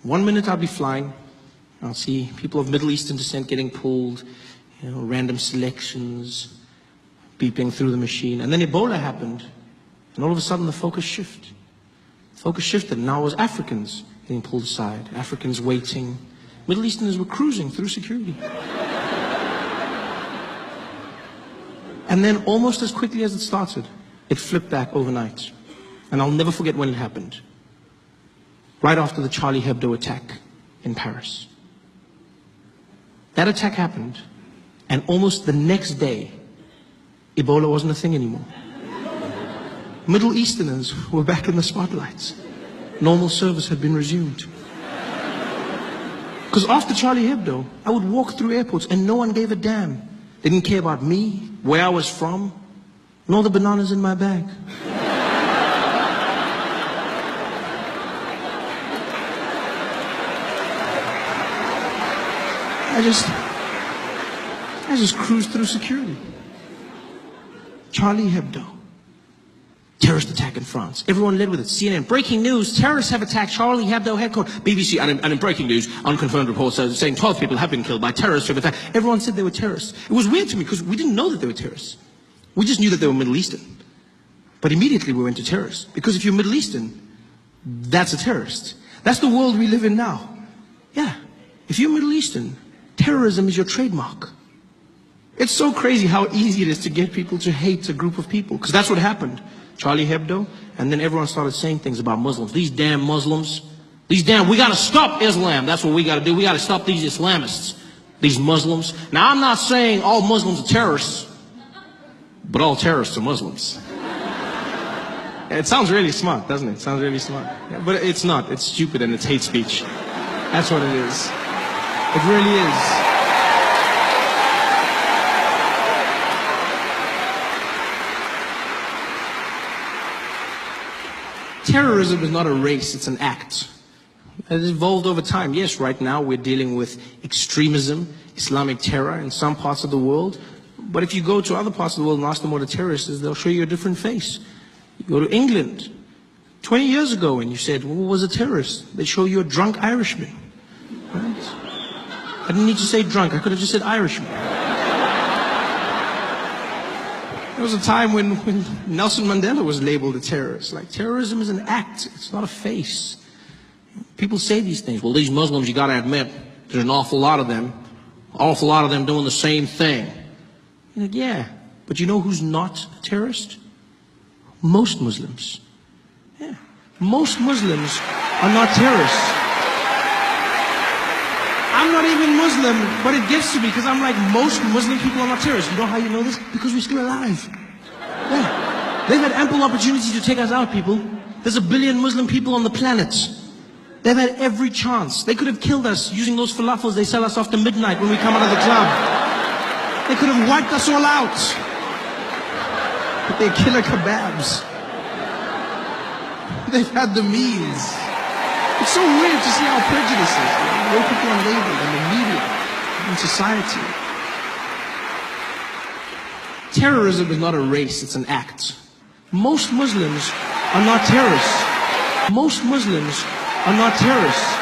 One minute I'll be flying, I'll see people of Middle Eastern descent getting pulled, random selections, beeping through the machine. And then Ebola happened, and all of a sudden the focus shifted. Focus shifted, and now it was Africans getting pulled aside, Africans waiting. Middle Easterners were cruising through security. And then almost as quickly as it started, it flipped back overnight. And I'll never forget when it happened. Right after the Charlie Hebdo attack in Paris. That attack happened, and almost the next day, Ebola wasn't a thing anymore. Middle Easterners were back in the spotlights. Normal service had been resumed. Because after Charlie Hebdo, I would walk through airports and no one gave a damn. They didn't care about me, where I was from, nor the bananas in my bag. I just cruised through security. Charlie Hebdo. Terrorist attack in France. Everyone led with it. CNN, breaking news, terrorists have attacked Charlie Hebdo headquarters. BBC, and in breaking news, unconfirmed reports saying 12 people have been killed by terrorists who have attacked. Everyone said they were terrorists. It was weird to me because we didn't know that they were terrorists. We just knew that they were Middle Eastern. But immediately we went to terrorists. Because if you're Middle Eastern, that's a terrorist. That's the world we live in now. Yeah. If you're Middle Eastern, terrorism is your trademark. It's so crazy how easy it is to get people to hate a group of people. Because that's what happened. Charlie Hebdo, and then everyone started saying things about Muslims. These damn Muslims. We gotta stop Islam. That's what we gotta do. We gotta stop these Islamists. These Muslims. Now, I'm not saying all Muslims are terrorists, but all terrorists are Muslims. It sounds really smart, doesn't it? It sounds really smart. Yeah, but it's not. It's stupid and it's hate speech. That's what it is. It really is. Terrorism is not a race, it's an act. It has evolved over time. Yes, right now we're dealing with extremism, Islamic terror in some parts of the world. But if you go to other parts of the world and ask them what a terrorist is, they'll show you a different face. You go to England 20 years ago and you said, well, what was a terrorist? They show you a drunk Irishman. Right? I didn't need to say drunk, I could have just said Irishman. There was a time when Nelson Mandela was labeled a terrorist. Like, terrorism is an act, it's not a face. People say these things. Well, these Muslims, you gotta admit, there's an awful lot of them doing the same thing. You're like, yeah, but you know who's not a terrorist? Most Muslims. Yeah, most Muslims are not terrorists. I'm not even Muslim, but it gets to me because I'm like, most Muslim people are not terrorists. You know how you know this? Because we're still alive. Yeah. They've had ample opportunity to take us out, people. There's 1 billion Muslim people on the planet. They've had every chance. They could have killed us using those falafels they sell us after midnight when we come out of the club. They could have wiped us all out. But they're killer kebabs. They've had the means. It's so weird to see how prejudice is. The way people are labeled in the media, in society. Terrorism is not a race, it's an act. Most Muslims are not terrorists. Most Muslims are not terrorists.